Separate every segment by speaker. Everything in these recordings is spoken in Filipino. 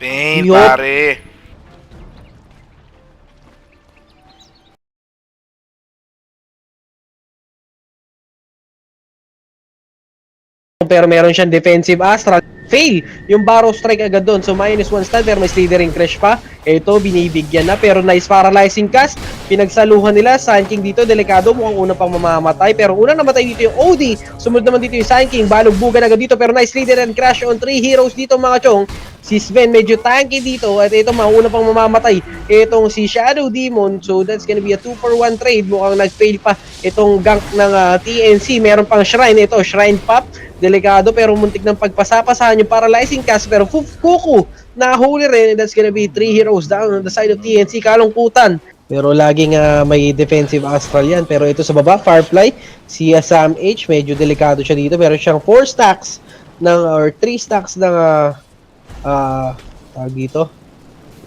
Speaker 1: Pain,
Speaker 2: Yup.
Speaker 1: pare.
Speaker 2: Pero meron siyang defensive astral. Fail yung Barrow Strike agad doon. So minus 1 stun pero may slithering crash pa. Ito binibigyan na pero nice paralyzing cast. Pinagsaluhan nila. Sun King dito delikado. Mukhang una pang mamamatay. Pero unang namatay dito yung OD. Sumunod naman dito yung Sun King. Balugbugan agad dito pero nice slithering crash on 3 heroes dito mga chong. Si Sven medyo tanky dito at ito mauna pang mamamatay. Itong si Shadow Demon. So that's gonna be a 2 for 1 trade. Mukhang nag-fail pa itong gank ng TNC. Meron pang shrine. Ito shrine pop. Delikado pero muntik ng pagpasapasahan yung paralyzing cast pero Kuku nahuli rin and that's gonna be 3 heroes down on the side of TNC. Kalungkutan pero laging may defensive astral yan. Pero ito sa baba Firefly si Sam H medyo delikado siya dito. Meron siyang 4 stacks ng or 3 stacks ng tawag dito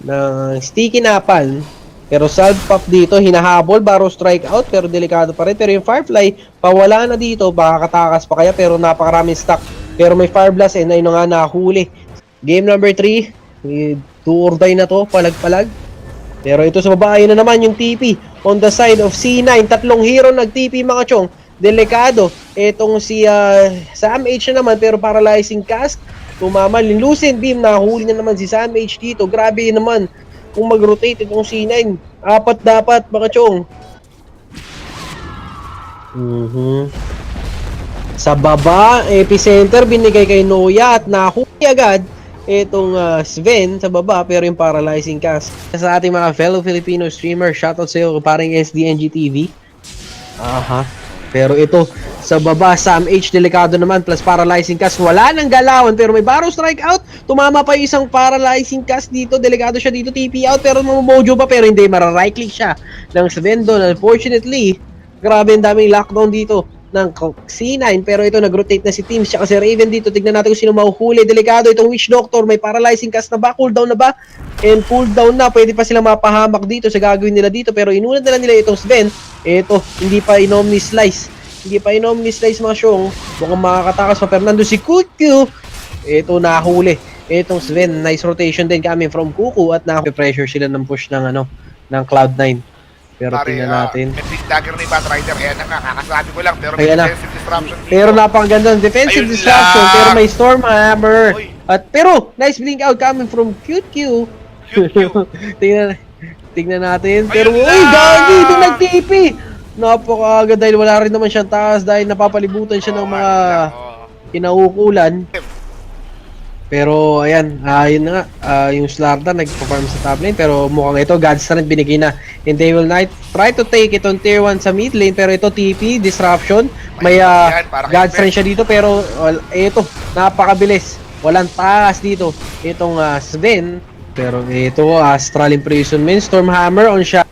Speaker 2: ng sticky napal. Pero salve pop dito, hinahabol, Barrow strike out, pero delikado pa rin. Pero yung Firefly, pawala na dito, baka katakas pa kaya, pero napakaraming stock. Pero may Fire Blast, and ayun nga nahuli. Game number 3, do or die na to, palag-palag. Pero ito sa baba, ayun na naman yung TP. On the side of C9, tatlong hero nag-TP mga chong. Delikado. Itong si Sam H na naman, pero paralyzing cast. Tumaman, Lucent Beam, nahuli na naman si Sam H dito. Grabe naman. Kung mag-rotate itong C9, apat dapat mga chong. Sa baba, epicenter binigay kay Noya at nahuli agad itong Sven sa baba pero yung paralyzing cast. Sa ating mga fellow Filipino streamer, shoutout sa iyo paring SDNG TV. Pero ito sa baba, Sam H delikado naman plus paralyzing cast. Wala nang galawan pero may Barrow strike out. Tumama pa yung isang paralyzing cast dito. Delikado siya dito, TP out pero mamojo pa pero hindi, right click siya ng Sven doon. Unfortunately, grabe ang daming lockdown dito ng C9 pero ito nag-rotate na si Teams siya kasi Raven dito. Tignan natin kung sino mahuhuli. Delikado itong Witch Doctor. May paralyzing cast na ba? Cooldown na ba? And cooldown na. Pwede pa silang mapahamak dito sa gagawin nila dito pero inunad na lang nila itong Sven. Ito, hindi pa inomni slice. Hindi pa inomni slice mga syong. Mukhang makakatakas pa pero nandun si Kuku. Ito nahuli. Itong Sven. Nice rotation din coming from Kuku at na-pressure sila ng push ng ng Cloud9. Pero tingnan natin.
Speaker 1: May big dagger ni Batrider. Ayan na nga, kakasabi ko lang. Pero may
Speaker 2: Ayan na.
Speaker 1: defensive disruption dito.
Speaker 2: Pero napakaganda ng defensive
Speaker 1: Ayun
Speaker 2: disruption.
Speaker 1: lang.
Speaker 2: Pero may Stormhammer.
Speaker 1: Oy.
Speaker 2: At pero nice blink out coming from QQ. tingnan natin. Pero
Speaker 1: Ayun
Speaker 2: uy,
Speaker 1: lang.
Speaker 2: gagi, doon nag-TP. Napakaagad dahil wala rin naman siyang taas dahil napapalibutan siya ng mga kinaukulan. Pero ayan, yun na nga, yung Slarda nag-perform sa top lane pero mukhang ito God's Strength binigay na. And they will not try to take it on tier 1 sa mid lane pero ito TP, disruption, may God's Strength siya dito pero ito, napakabilis. Walang taas dito itong Sven pero ito Astral Imprisonment, Stormhammer on siya.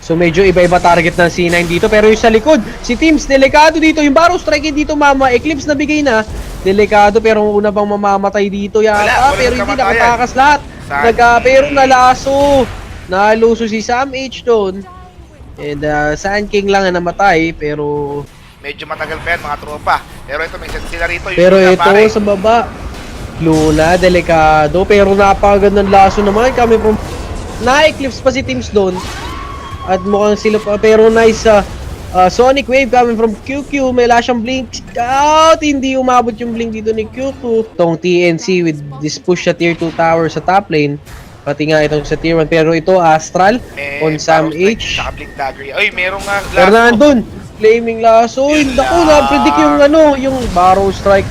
Speaker 2: So medyo iba-iba target ng C9 dito pero yung sa likod, si Teams delikado dito, yung Barrow strike dito mama, Eclipse na bigay na. Delikado pero una bang mamamatay dito yata pero hindi nakatakas lahat. Pero nalaso. Naluso si Sam H doon. And Sun King lang ang namatay pero
Speaker 1: medyo matagal pa yan mga tropa. Pero ito may set sila rito.
Speaker 2: pero ito sa baba, Luna, delikado pero napakagandang laso naman kami from na-eclipse pa si Teams doon. At mukhang sila pa pero nice Sonic Wave coming from QQ. May wala siyang blink out. Hindi umabot yung blink dito ni QQ. Itong TNC with this push sa tier 2 tower sa top lane. Pati nga itong sa tier 1. Pero ito Astral on Sam H.
Speaker 1: Blink dagger. Ay, merong nga
Speaker 2: Pero nandun, flaming lasso. Naku, na-predict yung Barrow strike.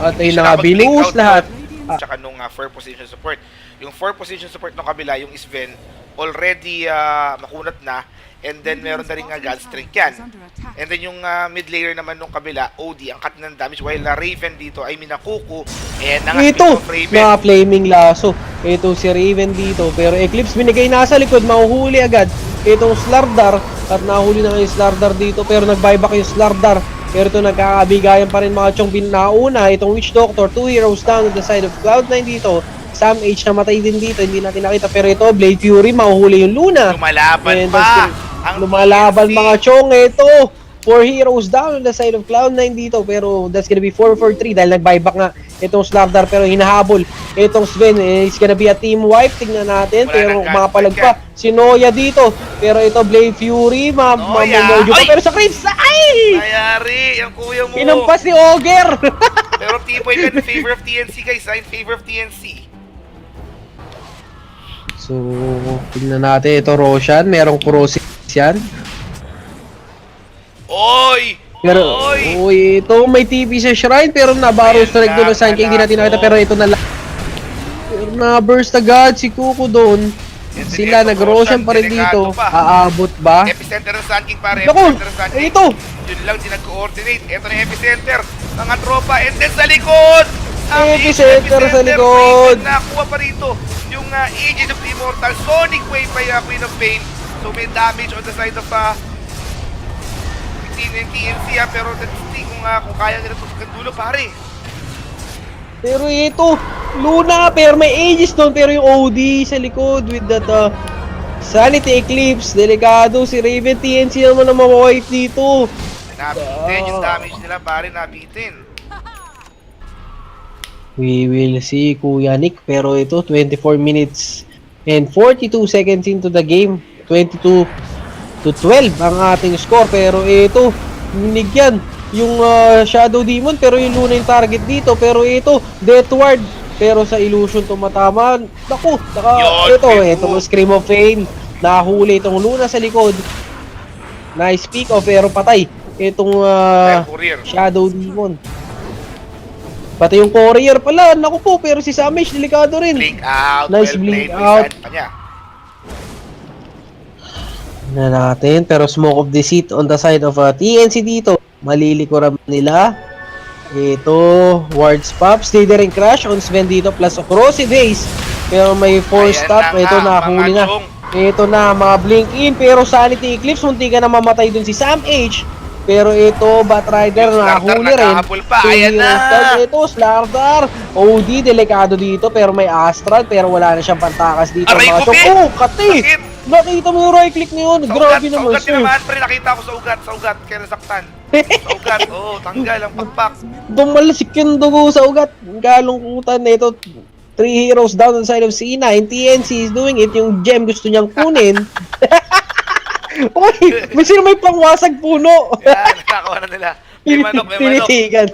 Speaker 2: At ay binuhos lahat.
Speaker 1: Tsaka nung 4 position support. Yung 4 position support ng kabila, yung Sven, already makunat na. And then meron na rin nga God's Strength yan. And then yung mid layer naman nung kabila, OD, ang cut ng damage. While Raven dito ay minakuku. And
Speaker 2: ito, na flaming lasso. Ito si Raven dito. Pero Eclipse binigay nasa likod, mahuhuli agad. Itong Slardar. At nahuli na yung Slardar dito. Pero nag-buyback yung Slardar. Pero ito nagkakabigayan pa rin mga chong binauna. Itong Witch Doctor, 2 heroes down on the side of Cloud9 dito. Sam H namatay din dito, hindi natin nakita. Pero ito, Blade Fury, mahuhuli yung Luna.
Speaker 1: Lumalaban pa!
Speaker 2: Lumalaban mga chong. Ito, 4 heroes down on the side of Cloud9 dito. Pero that's gonna be 4 for 3 dahil nag-buyback nga itong Slardar pero hinahabol. Itong Sven is gonna be a team wipe. Tingnan natin
Speaker 1: Wala
Speaker 2: pero
Speaker 1: nang gas
Speaker 2: umapalag
Speaker 1: strike
Speaker 2: pa. Si Noya dito. Pero ito Blade Fury,
Speaker 1: Noya!
Speaker 2: mamojo pa
Speaker 1: Ay!
Speaker 2: pero sa Creeps. Ay!
Speaker 1: Nayari, yung kuya mo.
Speaker 2: Pinampas ni Ogre.
Speaker 1: Pero T-Boy ka in favor of TNC guys, in favor of TNC.
Speaker 2: So, tingnan natin ito Roshan, merong Kurosis yan.
Speaker 1: Oy!
Speaker 2: Pero,
Speaker 1: Oy!
Speaker 2: uy, ito may TP sa Shrine pero nabaro
Speaker 1: Ayan
Speaker 2: strike doon
Speaker 1: lang,
Speaker 2: sa Sankey, hindi natin nakita
Speaker 1: nalaso.
Speaker 2: pero ito na lang. Pero na-burst agad si Kuko doon.
Speaker 1: And then
Speaker 2: Sila
Speaker 1: ito,
Speaker 2: nag-Roshan
Speaker 1: Roshan,
Speaker 2: pa rin
Speaker 1: delikado
Speaker 2: dito.
Speaker 1: pa.
Speaker 2: Aabot ba?
Speaker 1: Epicenter ng Sun King pare,
Speaker 2: Naku!
Speaker 1: epicenter ng Sun King.
Speaker 2: Ito!
Speaker 1: Yun lang, di nag-coordinate. Ito na yung epicenter. Mga tropa, and then sa likod! Ang
Speaker 2: Epicenter sa likod.
Speaker 1: Raven, nakuha pa rito yung Aegis of the Immortal. Sonic Wave by Queen of Pain. So may damage on the side of TNC pero let's see kung kaya nila ito sa dulo pare.
Speaker 2: Pero ito, Luna, pero may Aegis doon, pero yung OD sa likod with that Sanity Eclipse, delikado si Raven, TNC naman na ma-wipe dito.
Speaker 1: Nabitin yung damage nila pare, nabitin.
Speaker 2: We will see Kuya Nick, pero ito 24 minutes and 42 seconds into the game, 22 to 12 ang ating score, pero ito ninigyan yung Shadow Demon pero yung Luna yung target dito, pero ito Deathward pero sa illusion tumatama. Naku, ito Scream of Pain, nahuli itong Luna sa likod. Nice pick off pero patay itong
Speaker 1: Courier.
Speaker 2: Shadow Demon. Pati yung courier pala, naku po, pero si Samish delikado rin.
Speaker 1: Blink out,
Speaker 2: Nice
Speaker 1: well
Speaker 2: blink
Speaker 1: played
Speaker 2: out.
Speaker 1: by Kanya.
Speaker 2: Na natin, pero Smoke of Deceit on the side of TNC dito. Malilikuran nila. Ito, Wards Pop, Slithering Crash on Sven dito plus Corrosive Haze. Pero may force
Speaker 1: Ayan
Speaker 2: stop,
Speaker 1: na
Speaker 2: ito
Speaker 1: nga,
Speaker 2: nahuli
Speaker 1: mga
Speaker 2: na.
Speaker 1: chong.
Speaker 2: Ito na, mga blink in, pero Sanity Eclipse, munti ka na mamatay dun si Sam H. Pero ito, Batrider,
Speaker 1: Yung Slardar
Speaker 2: nahuli rin.
Speaker 1: naghahabol pa, ayan na.
Speaker 2: Ito, Slardar. OD, delikado dito, pero may Astral, pero wala na siyang pantakas dito.
Speaker 1: Aray
Speaker 2: mga
Speaker 1: ko,
Speaker 2: chong.
Speaker 1: Pete!
Speaker 2: Oh, kati!
Speaker 1: Sakit!
Speaker 2: Nakita mo yung right click na yun. Grabe
Speaker 1: Sa
Speaker 2: naman,
Speaker 1: ugat din
Speaker 2: sir.
Speaker 1: naman, pre, nakita ko sa ugat, kaya nasaktan. Sa ugat, oo, tanggal ang pakpak.
Speaker 2: Dumalasik yung dugo sa ugat. Kalungkutan na ito. 3 heroes down on the side of C9. TNC is doing it. Yung gem gusto niyang kunin. Uy, may sino may pangwasag puno.
Speaker 1: Yan, nakakuha na nila. May manok.
Speaker 2: Tinitigan.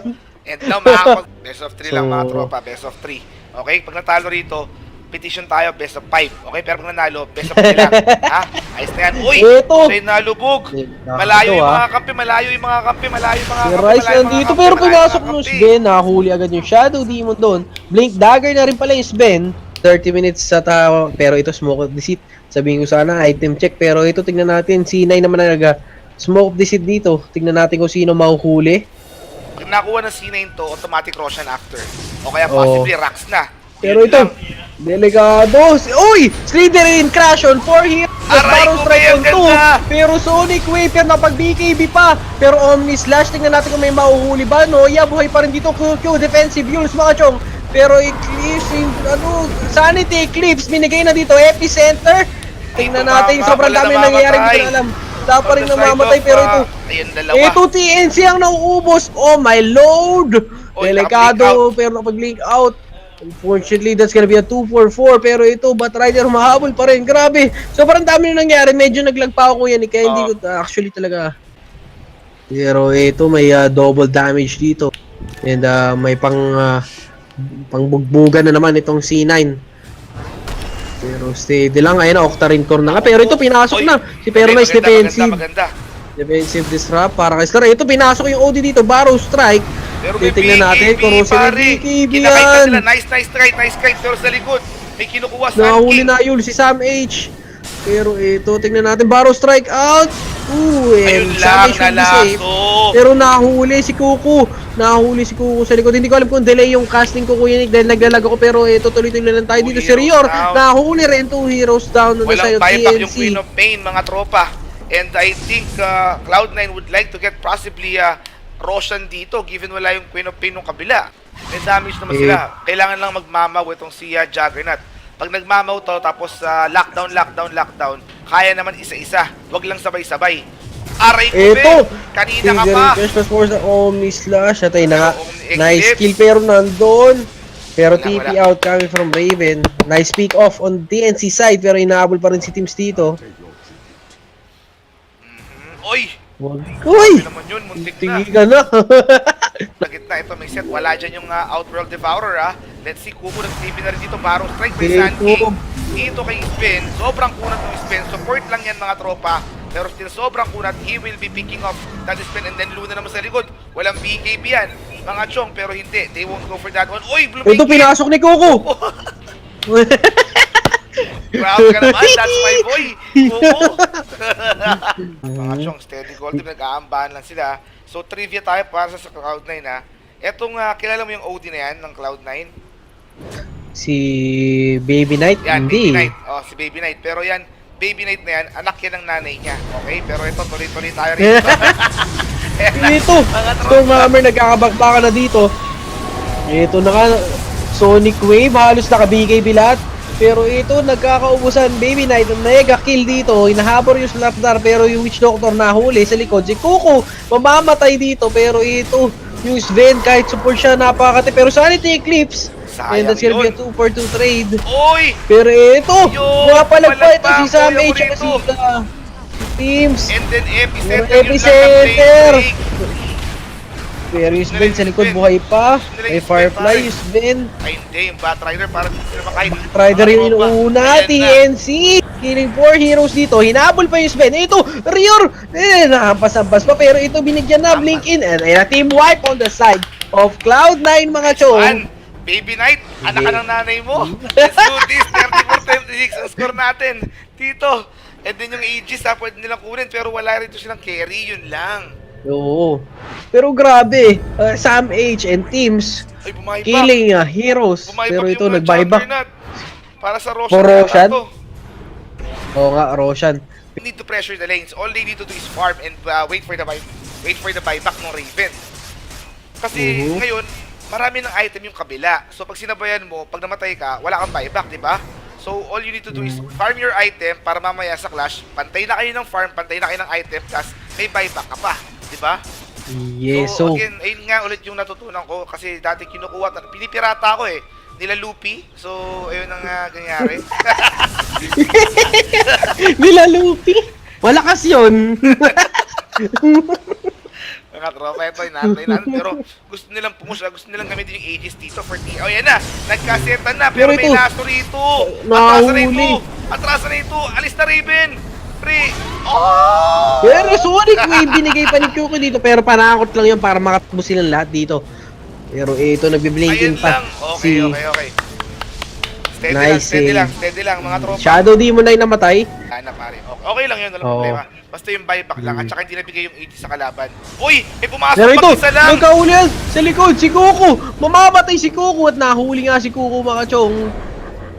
Speaker 1: And now, makakapag best of 3 lang mga
Speaker 2: So-
Speaker 1: tropa, best of 3. Okay, pag natalo rito, petition tayo, best of 5. Okay, pero pag nanalo, best of 3 lang. Ha? Ayos na yan. Uy!
Speaker 2: Ito.
Speaker 1: Sa'yo nalubog!
Speaker 2: Ito,
Speaker 1: Malayo yung
Speaker 2: ah.
Speaker 1: mga kampi, malayo yung mga kampi, malayo yung mga
Speaker 2: Si
Speaker 1: kampi,
Speaker 2: Rice
Speaker 1: malayo yung mga
Speaker 2: nandito
Speaker 1: kampi,
Speaker 2: pero
Speaker 1: malayo yung
Speaker 2: pinasok
Speaker 1: mga
Speaker 2: mo
Speaker 1: kampi.
Speaker 2: Sven. Nahuli agad yung Shadow Demon doon. Blink Dagger na rin pala yung Sven. 30 minutes sa tao. Pero ito Smoke of Deceit. Sabihin ko sana item check. Pero ito tingnan natin. C9 naman na Smoke of Deceit dito. Tingnan natin kung sino mahuhuli.
Speaker 1: Pag nakuha ng C9 to, automatic Roshan after. O kaya
Speaker 2: Oo.
Speaker 1: possibly Rax na.
Speaker 2: Pero
Speaker 1: Yun
Speaker 2: ito,
Speaker 1: lang.
Speaker 2: delikado. Uy! Slytherin Crash on 4 here.
Speaker 1: Aray
Speaker 2: Barrow
Speaker 1: ko,
Speaker 2: Strike on
Speaker 1: Mayor,
Speaker 2: 2.
Speaker 1: ganda!
Speaker 2: Pero Sonic Wave yan napag BKB pa. Pero Omni Slash, tingnan natin kung may mahuhuli ba. Noya, buhay pa rin dito. QQ, defensive Yules mga chong. Pero Eclipse, Sanity Eclipse, binigay na dito. Epicenter. Tingnan
Speaker 1: Dito,
Speaker 2: natin,
Speaker 1: mama,
Speaker 2: sobrang
Speaker 1: wala
Speaker 2: dami
Speaker 1: na
Speaker 2: nangyayari. Hindi
Speaker 1: mamatay.
Speaker 2: ko na alam. Wala pa rin
Speaker 1: On the side
Speaker 2: namamatay.
Speaker 1: of,
Speaker 2: Pero ito,
Speaker 1: ayun, dalawa.
Speaker 2: ito TNC ang nauubos. Oh my lord!
Speaker 1: Oy,
Speaker 2: Delikado, pero nakapag-link out. Unfortunately, that's gonna be a 2-4-4. Pero ito, Batrider humahabol pa rin. Grabe. Sobrang dami na nangyari. Medyo naglag pa ako yan. Kaya hindi ko actually talaga. Pero ito, may double damage dito. And may pangbugbugan na naman itong C9. Pero steady lang. Ayun na, Octarine Core na nga. Pero ito, pinasok
Speaker 1: Oy,
Speaker 2: na. Si Pero Nice
Speaker 1: maganda,
Speaker 2: defensive.
Speaker 1: maganda.
Speaker 2: Defensive disrupt para kay Scar. Ito, pinasok yung OD dito. Barrow Strike.
Speaker 1: Pero may
Speaker 2: Titingnan natin.
Speaker 1: BKB,
Speaker 2: Corrosive
Speaker 1: pare.
Speaker 2: BKB
Speaker 1: Kinakita
Speaker 2: yan.
Speaker 1: nila. Nice try. Pero sa likod, may kinukuha sa
Speaker 2: Nahuli na yun si Sam H. Pero ito, tingnan natin. Barrow Strike out. Ooh,
Speaker 1: Ayun
Speaker 2: and Sam
Speaker 1: lang,
Speaker 2: H will be safe.
Speaker 1: nalaso.
Speaker 2: Pero nahuli si Kuku. Nahuli si Kuku sa likod. Hindi ko alam kung delay yung casting ko Kuya Nick dahil naglalag ako. Pero ito, tuloy-tuloy lang tayo dito. Si
Speaker 1: Heroes
Speaker 2: Rior,
Speaker 1: down.
Speaker 2: nahuli rin 2 heroes down on the side
Speaker 1: Walang
Speaker 2: of
Speaker 1: buyback yung
Speaker 2: TNC.
Speaker 1: Queen of Pain, mga tropa. And I think Cloud9 would like to get possibly Roshan dito given wala yung Queen of Pain ng kabila. May damage naman sila. Kailangan lang magmamaw itong si Juggernaut. Pag nagmamaw to tapos lockdown, kaya naman isa-isa. Wag lang sabay-sabay. Aray ko,
Speaker 2: Eto!
Speaker 1: Ben! Kanina ka pa!
Speaker 2: Slithering Crush plus force ng Omni Slash. Atay na nga.
Speaker 1: Omni
Speaker 2: Nice
Speaker 1: Eclipse.
Speaker 2: kill pero nandun. Pero
Speaker 1: Wala,
Speaker 2: TP
Speaker 1: wala.
Speaker 2: out coming from Raven. Nice pick off on TNC side pero inahabol pa rin si Teams dito.
Speaker 1: Oy!
Speaker 2: Uy!
Speaker 1: Ano naman yun? Muntik na.
Speaker 2: Tingin ka na.
Speaker 1: Sa gitna, ito may set. Wala dyan yung Outworld Devourer, ha. Let's see, Kuko nag-TP na rin dito. Barong strike by Sun King. Dito kay Sven. Sobrang kunat ng Sven. Support lang yan, mga tropa. Pero still, sobrang kunat. He will be picking off that Sven. And then Luna naman sa likod. Walang BKB yan. Mga chong, pero hindi. They won't go for that one. Uy, Blue
Speaker 2: Ito pinasok ni Coco.
Speaker 1: Proud ka naman, that's my boy. Kuko. Mga chong, steady gold. Nag-aambahan lang sila. So, trivia tayo para sa Cloud9, ha. Etong, kilala mo yung OD na yan ng Cloud9?
Speaker 2: Si Baby Knight?
Speaker 1: Yan,
Speaker 2: Hindi.
Speaker 1: Baby Knight. Oh, si Baby Knight. Pero yan, Baby Knight na yan, anak yan ng nanay niya. Okay? Pero ito, tuloy-tuloy tayo rin.
Speaker 2: Ito, Stormhammer nagkakabakbakan na dito. Ito na ka, Sonic Wave, halos naka-BKB lahat. Pero ito, nagkakaubusan, Baby Knight, mega kill dito. Hinahabor yung Slapdar, pero yung Witch Doctor nahuli sa likod. Si Kuko, mamamatay dito, pero ito, yung Sven, kahit support siya, napakati. Pero Sanity Eclipse, and that's gonna be a 2 for 2 trade.
Speaker 1: Oy!
Speaker 2: Pero ito,
Speaker 1: Yun,
Speaker 2: mga palagpa ito
Speaker 1: palagpa,
Speaker 2: si Sam
Speaker 1: kuya
Speaker 2: H.
Speaker 1: ko
Speaker 2: at si
Speaker 1: rito.
Speaker 2: Teams.
Speaker 1: And then Epicenter,
Speaker 2: Meron Epicenter.
Speaker 1: Yung
Speaker 2: Pero yung Sven sa likod, buhay pa. May Firefly, yung Sven.
Speaker 1: ay, hindi. Yung Batrider, parang hindi sila makain.
Speaker 2: Rider yung
Speaker 1: Mga tropa.
Speaker 2: inuuna,
Speaker 1: Ayan na.
Speaker 2: TNC. Killing 4 heroes dito. Hinabol pa yung Sven. Ito, Rior. Nahampas-ampas pa. Pero ito binigyan na, blink in. And a team wipe on the side of Cloud9, mga chong.
Speaker 1: One, Baby Knight, anak ka ng nanay mo. Let's do this. 34-26 ang score natin. Dito. And then yung Aegis, pwede nilang kunin. Pero wala rin ito silang carry. Yun lang.
Speaker 2: Oo. Pero grabe, Sam H and Teams
Speaker 1: Ay, bumayback.
Speaker 2: killing heroes. Pero ito nag-buyback.
Speaker 1: Para sa Roshan.
Speaker 2: For Roshan?
Speaker 1: To.
Speaker 2: Oo nga, Roshan.
Speaker 1: You need to pressure the lanes. All they need to do is farm and wait for the buyback ng Raven. Kasi ngayon, marami ng item yung kabila. So pag sinabayan mo, pag namatay ka, wala kang buyback, di ba? So all you need to do is farm your item para mamaya sa clash, pantay na kayo ng farm, pantay na kayo ng item, plus may buyback ka pa, di ba?
Speaker 2: Yes,
Speaker 1: So
Speaker 2: so
Speaker 1: again, ayun nga ulit yung natutunan ko kasi dati kinukuha, pinipirata ako eh. Nila Lupi. So ayun ang nangyari.
Speaker 2: nilalupi. Malakas yun.
Speaker 1: Mga tropa, ito inaantay natin. Pero gusto nilang pumusha, gusto nilang gamitin yung Aegis dito for Oh, yan na. Nagkasetan na, pero
Speaker 2: Pero
Speaker 1: may
Speaker 2: ito,
Speaker 1: lasso rito.
Speaker 2: nahuli.
Speaker 1: Atrasa na ito. Alis na Raven. Pre. Oh!
Speaker 2: Pero Sonic Wave binigay pa ni Kyuko dito pero panakot lang yun para makatbo silang lahat dito. Pero ito
Speaker 1: Ayun
Speaker 2: nagbi-blinking pa
Speaker 1: lang. Okay, okay. Steady lang,
Speaker 2: Nice
Speaker 1: steady lang mga tropa.
Speaker 2: Shadow Demon ay namatay.
Speaker 1: Sana pare. Okay lang yun, walang
Speaker 2: Oo.
Speaker 1: problema. Basta yung buyback lang at saka hindi nabigay yung 80 sa kalaban. Uy! May pumasok
Speaker 2: Pero ito,
Speaker 1: mag-isa lang!
Speaker 2: nagkahuli yan sa likod si Kuko. Mamamatay si Kuko at nahuli nga si Kuko, mga chong.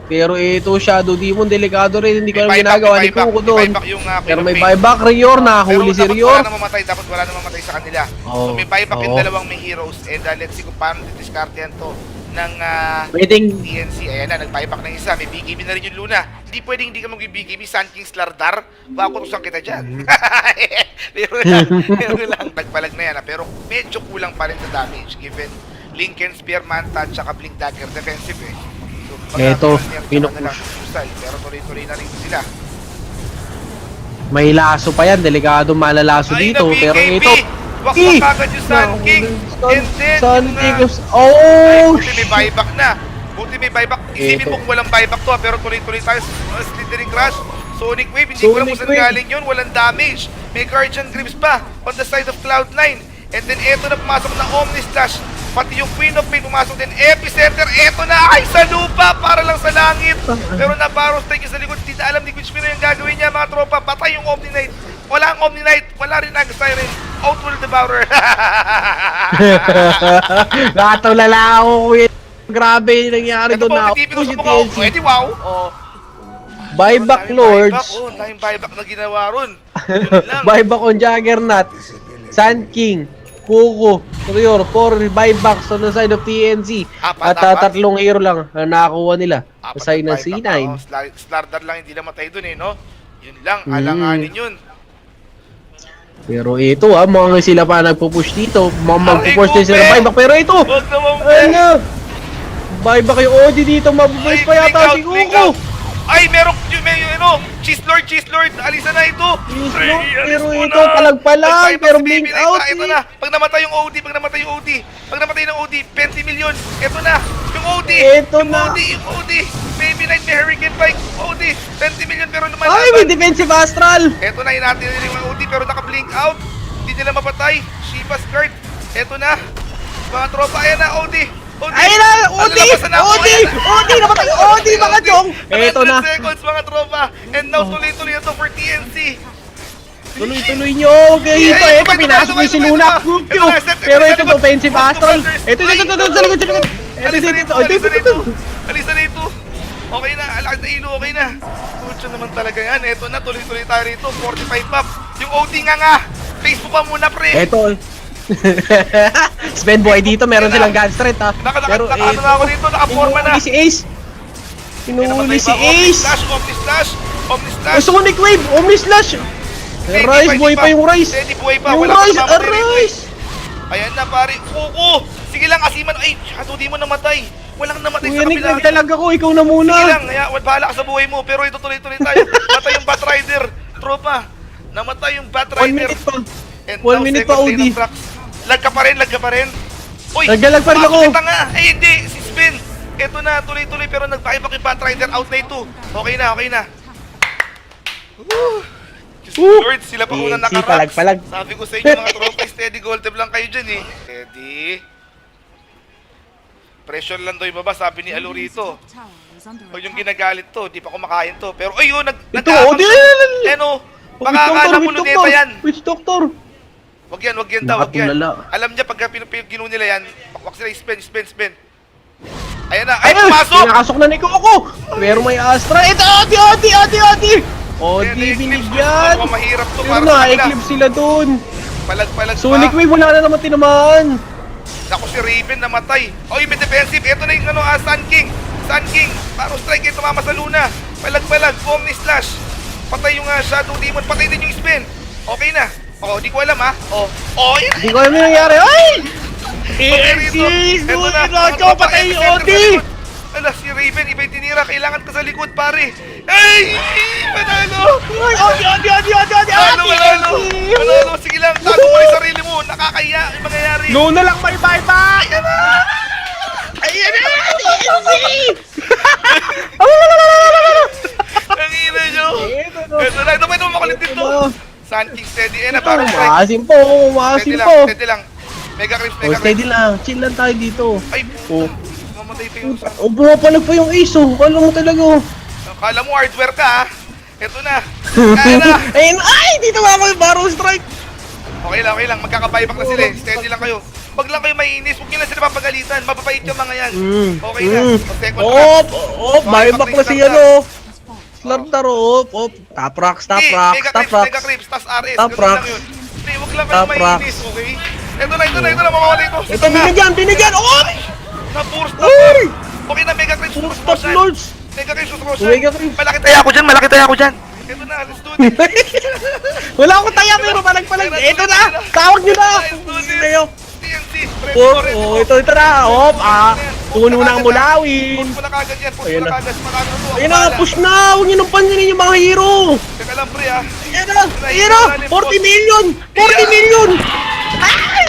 Speaker 2: Pero ito Shadow Demon, delikado rin. Hindi ko alam ginagawa ni Kuko doon. Pero may buyback Rior, nahuli si
Speaker 1: Pero dapat
Speaker 2: Rior.
Speaker 1: wala na mamatay, dapat wala na mamatay sa kanila. So
Speaker 2: Oo.
Speaker 1: may buyback yung
Speaker 2: Oo.
Speaker 1: dalawang may heroes and let's see kung paano didiscarte yan to ng
Speaker 2: Pwedeng
Speaker 1: TNC. Ayan na, nag-buyback ng isa. May BKB na rin yung Luna. Hindi pwedeng hindi ka mag-BKB. Sun King's Lardar. Bakutusan kita dyan. pero lang. Nagbalag na yan. Pero medyo kulang pa rin sa damage given Lincoln, Spear, Manta, at saka Blink Dagger defensive eh. So,
Speaker 2: Eto,
Speaker 1: pero tuloy-tuloy na rin sila.
Speaker 2: may laso pa yan, delikado malalaso
Speaker 1: Ay,
Speaker 2: dito. Pero
Speaker 1: BKB!
Speaker 2: ito,
Speaker 1: Wakwak agad yung Sun King! And then,
Speaker 2: Sun
Speaker 1: yung,
Speaker 2: King,
Speaker 1: ay,
Speaker 2: oh!
Speaker 1: buti may buyback na. Buti may buyback. Isipin mo kung walang buyback to, pero tuloy-tuloy tayo. Slithering Crash, Sonic Wave, hindi ko alam kung
Speaker 2: Sonic
Speaker 1: saan
Speaker 2: Wave.
Speaker 1: galing yun. Walang damage. May Guardian Grips pa on the side of Cloud9. And then, eto na pumasok na Omni Slash. Pati yung Queen of Pain pumasok din. Epicenter, eto na! Ay, sa lupa! Para lang sa langit! Pero na-Barrow Strike yung sa likod. Hindi na alam ni Quinchmino yung gagawin niya, mga tropa. Patay yung Omni Knight. Wala ang Omni Knight. Wala rin ang Siren. Outworld Devourer.
Speaker 2: Nakatulala ako, kuya. Grabe yung nangyari
Speaker 1: Ito
Speaker 2: doon
Speaker 1: po,
Speaker 2: na.
Speaker 1: titipin ko sa
Speaker 2: Push
Speaker 1: mukha ko.
Speaker 2: TNC.
Speaker 1: Pwede, wow. Oh.
Speaker 2: Buyback
Speaker 1: Daming
Speaker 2: Lords.
Speaker 1: buyback, oh. Daming buyback na ginawa ron. Yun lang.
Speaker 2: Buyback on Juggernaut. Sun King. Kuko. Rior. 4 buybacks on the side of TNC.
Speaker 1: Apat,
Speaker 2: At
Speaker 1: apat.
Speaker 2: tatlong hero lang ang nakakuha nila.
Speaker 1: Apat
Speaker 2: Sa side
Speaker 1: na
Speaker 2: ng
Speaker 1: buyback
Speaker 2: C9.
Speaker 1: na, oh. Slardar lang hindi namatay dun eh, no? Yun lang, alanganin yun.
Speaker 2: Pero ito mga sila pa nagpo-push dito. Magpo-push din sila
Speaker 1: Kupe!
Speaker 2: buyback. Pero ito,
Speaker 1: Huwag naman, pre.
Speaker 2: ano? Buyback yung OD dito. Mabubulis pa yata si
Speaker 1: blink
Speaker 2: Kuko.
Speaker 1: out. Ay, meron ano, Cheese Lord, alisa na ito.
Speaker 2: Cheese
Speaker 1: Pre,
Speaker 2: Lord,
Speaker 1: alis
Speaker 2: pero
Speaker 1: mo
Speaker 2: ito,
Speaker 1: na.
Speaker 2: palag-palag,
Speaker 1: Nag-buyback
Speaker 2: pero
Speaker 1: si
Speaker 2: blink
Speaker 1: Baby Knight
Speaker 2: out,
Speaker 1: na. Ito
Speaker 2: eh.
Speaker 1: na, pag namatay yung OD, pag namatay ng OD, 20 million. Ito na, yung OD.
Speaker 2: Ito
Speaker 1: yung
Speaker 2: na.
Speaker 1: yung OD. Baby Knight, may Hurricane Bike, OD. 20 million pero lumalaban.
Speaker 2: Ay, may defensive astral.
Speaker 1: Ito na, natin yung OD pero naka-blink out. Hindi nila mapatay. Shiba's guard. Ito na. Mga tropa, ayan na, OD.
Speaker 2: Ayun na, OD!
Speaker 1: Lalabasan na ako,
Speaker 2: OD!
Speaker 1: ayan na.
Speaker 2: OD! Namatay yung OD, mga chong! Ito
Speaker 1: 100
Speaker 2: na.
Speaker 1: seconds, mga tropa. And now, tuloy-tuloy ito for TNC.
Speaker 2: Tuloy-tuloy nyo. Okay, ito. Pinasok yung si Luna. Pero ito, offensive astral. Ito, sa likod. Ito.
Speaker 1: Alisa na ito. Okay na, alakas na ilo, okay na. Kucho naman talaga yan. Ito na, tuloy-tuloy tayo rito. 45 pop. Yung OD nga. Facebook pa muna, pre.
Speaker 2: Ito. Spend boy dito, meron silang gun strength ha.
Speaker 1: Ano na ako dito, nakaporma na.
Speaker 2: Inuuli si Ace. Inuuli si Ace.
Speaker 1: Omni Slash.
Speaker 2: Sonic Wave, Omni Slash. Rise, buhay pa yung Rise.
Speaker 1: Buhay pa,
Speaker 2: Yung
Speaker 1: wala
Speaker 2: Rise,
Speaker 1: pa namatay rito.
Speaker 2: Rise.
Speaker 1: Ayan na, pare. Kuko. Sige lang, Asiman. Ay, shadow di mo namatay. Walang namatay sa
Speaker 2: Kuyanik,
Speaker 1: kabila.
Speaker 2: nagtalag ako, ikaw na muna.
Speaker 1: Sige lang, bahala ka sa buhay mo. Pero ito tuloy-tuloy tayo. Namatay yung Batrider. Tropa. Namatay yung
Speaker 2: 1
Speaker 1: Batrider.
Speaker 2: minute pa.
Speaker 1: And
Speaker 2: 1 minute pa,
Speaker 1: second lane
Speaker 2: OD.
Speaker 1: ng Trax. Lag ka pa rin. Uy,
Speaker 2: Naglalag pa rin ako.
Speaker 1: Kita nga. Ay, hindi. Si Spin. Ito na, tuloy-tuloy. Pero nagpakibak yung Batrider. Out na ito. Okay na. Woo. Lord, sila pa unang
Speaker 2: TNC,
Speaker 1: nakaraps.
Speaker 2: palag-palag.
Speaker 1: Sabi ko sa inyo mga tropa, steady gold tab lang kayo dyan eh. Steady. Pressure lang daw yung baba, sabi ni Alo rito. O yung ginagalit to, di pa kumakain to. Pero ay yun,
Speaker 2: Ito, OD.
Speaker 1: Ano, baka akala mo luneta yan.
Speaker 2: Witch Doctor.
Speaker 1: Wag yan daw, wag yan.
Speaker 2: Nakatulala.
Speaker 1: Alam niya pagka ginawa nila yan, pakwak sila, spin. Ayan na, ay pumasok!
Speaker 2: Pinakasok na ni Coco. Pero may Astra. Ito, OD. OD binigyan.
Speaker 1: Ako mahirap to
Speaker 2: Pero
Speaker 1: para sa kanila.
Speaker 2: na-eclipse sila dun.
Speaker 1: Palag
Speaker 2: Sonic
Speaker 1: pa.
Speaker 2: Wave, wala na naman tinamaan.
Speaker 1: Ako si Raven namatay. Oy, may defensive. Ito na yung Sun King. Paro strike ito mama sa Luna. Palag. Omni Slash. Patay yung Shadow Demon. Patay din yung spin. Okay na. Di ko alam ha. Yun.
Speaker 2: Hindi ko alam yung nangyari. Ay!
Speaker 1: Okay, rito. Ito na.
Speaker 2: Nacho, patay yung OD.
Speaker 1: Ala, si Raven, iba yung tinira. Kailangan ka sa likod, pare. Ay! Panalo! Panalo! Sige lang, tago mo yung sarili mo. Nakakaya yung mangyayari.
Speaker 2: Luna lang may buyback! Ayan na!
Speaker 1: Ang ina nyo. Ito na, makulit dito. Sun King steady. Parang
Speaker 2: Umasim po.
Speaker 1: Steady lang. Mega Crisp.
Speaker 2: Steady lang. Chill lang tayo dito.
Speaker 1: Ay, puta. Mamatay pa yung Sun.
Speaker 2: Bumapalag pa yung Ace oh. Kala mo talaga oh.
Speaker 1: Kala mo hardware ka ha. Ito na. Kaya na.
Speaker 2: Ayun, ay! Dito nga ako yung Barrow Strike.
Speaker 1: Okay lang. Magkakabuyback na sila eh. Steady lang kayo. Wag lang kayo maiinis. Huwag nyo lang sila papagalitan. Mababait yung mga yan. Okay na. Second round.
Speaker 2: Buyback na siya no. Slardar op. Top rocks.
Speaker 1: Mega Crips. Tas RS.
Speaker 2: Top
Speaker 1: Ganun lang
Speaker 2: rocks.
Speaker 1: yun. Huwag lang kayo
Speaker 2: Top rocks.
Speaker 1: maiinis. Okay? Ito na. Mamawala ito.
Speaker 2: Ito, binigyan. Oh!
Speaker 1: Na-force
Speaker 2: Uy!
Speaker 1: Okay na, Mega Crips.
Speaker 2: Puro top lords.
Speaker 1: Mega Crips.
Speaker 2: Mega Crips.
Speaker 1: Malaki taya ako dyan. Ito na, let's do this.
Speaker 2: Wala akong taya pero palag. Ito na. Tawag nyo na.
Speaker 1: TNC.
Speaker 2: Ito na. Puno na ang mulawin.
Speaker 1: Push mo na kagad yan.
Speaker 2: Ayun na.
Speaker 1: Marami na to.
Speaker 2: Ayun na, push na. Huwag nyo nang pansinin yung mga hero.
Speaker 1: Teka lang, pre ha.
Speaker 2: Ayun na. 40 million. 40 million. Ay!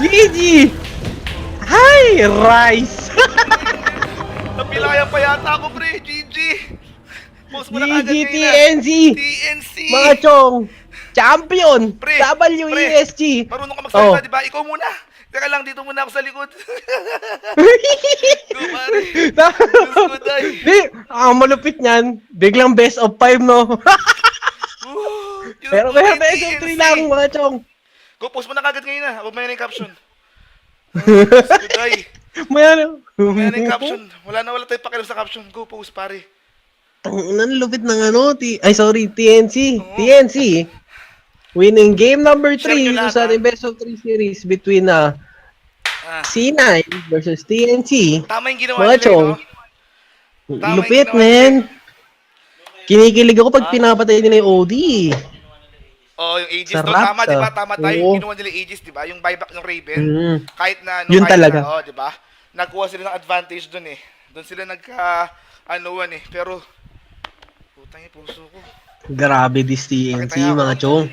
Speaker 2: GG. Hi, Rice.
Speaker 1: Napilayan pa yata ako, pre. GG. Post mo na kagad
Speaker 2: GG
Speaker 1: ngayon na.
Speaker 2: TNC.
Speaker 1: TNC.
Speaker 2: Mga chong. Champion.
Speaker 1: Pre,
Speaker 2: WESG.
Speaker 1: Marunong ka magsalita, di ba? Ikaw muna. Teka lang, dito muna ako sa likod. Go, pare. Go, day.
Speaker 2: Di, malupit niyan. Biglang best of 5, no? Pero best of 3 lang, mga chong.
Speaker 1: Go, post mo na kagad ngayon na. Huwag may yung caption. Go, day.
Speaker 2: Mayan.
Speaker 1: May yung caption. Wala tayong pakialam sa caption. Go, post, pare.
Speaker 2: Ang lupit ng TNC. TNC. Winning game number 3 dito sa ating best of 3 series between C9 versus TNC.
Speaker 1: Tama yung ginawa
Speaker 2: Mga
Speaker 1: nila,
Speaker 2: chong.
Speaker 1: Tama
Speaker 2: Lupit,
Speaker 1: yung ginawa
Speaker 2: man. Kinikilig ako pag pinapatay nila yung OD.
Speaker 1: Oh, yung Aegis
Speaker 2: Sarap,
Speaker 1: no, tama, di ba?
Speaker 2: sa-
Speaker 1: Tama tayo
Speaker 2: Oo.
Speaker 1: yung ginawa nila Aegis, di ba? Yung buyback ng Raven,
Speaker 2: Mm.
Speaker 1: kahit na,
Speaker 2: Yun
Speaker 1: kahit
Speaker 2: talaga.
Speaker 1: na, oh, di ba? Nagkuha sila ng advantage dun eh. Doon sila anuan eh. Pero, putang yung puso ko.
Speaker 2: Grabe this TNC, mga chong.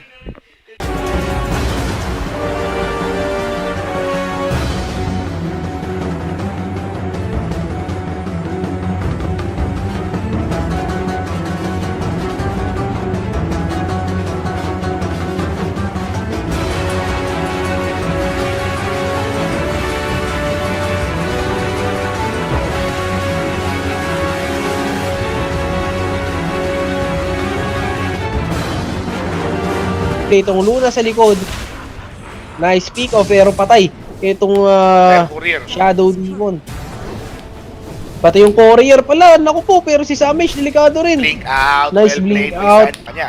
Speaker 2: Itong Luna sa likod. Nice pick off pero patay. Itong
Speaker 1: Courier.
Speaker 2: Shadow Demon. Pati yung courier pala, naku po, pero si Samish delikado rin.
Speaker 1: Blink out.
Speaker 2: Nice
Speaker 1: Well
Speaker 2: blink
Speaker 1: played
Speaker 2: out.
Speaker 1: by Kanya.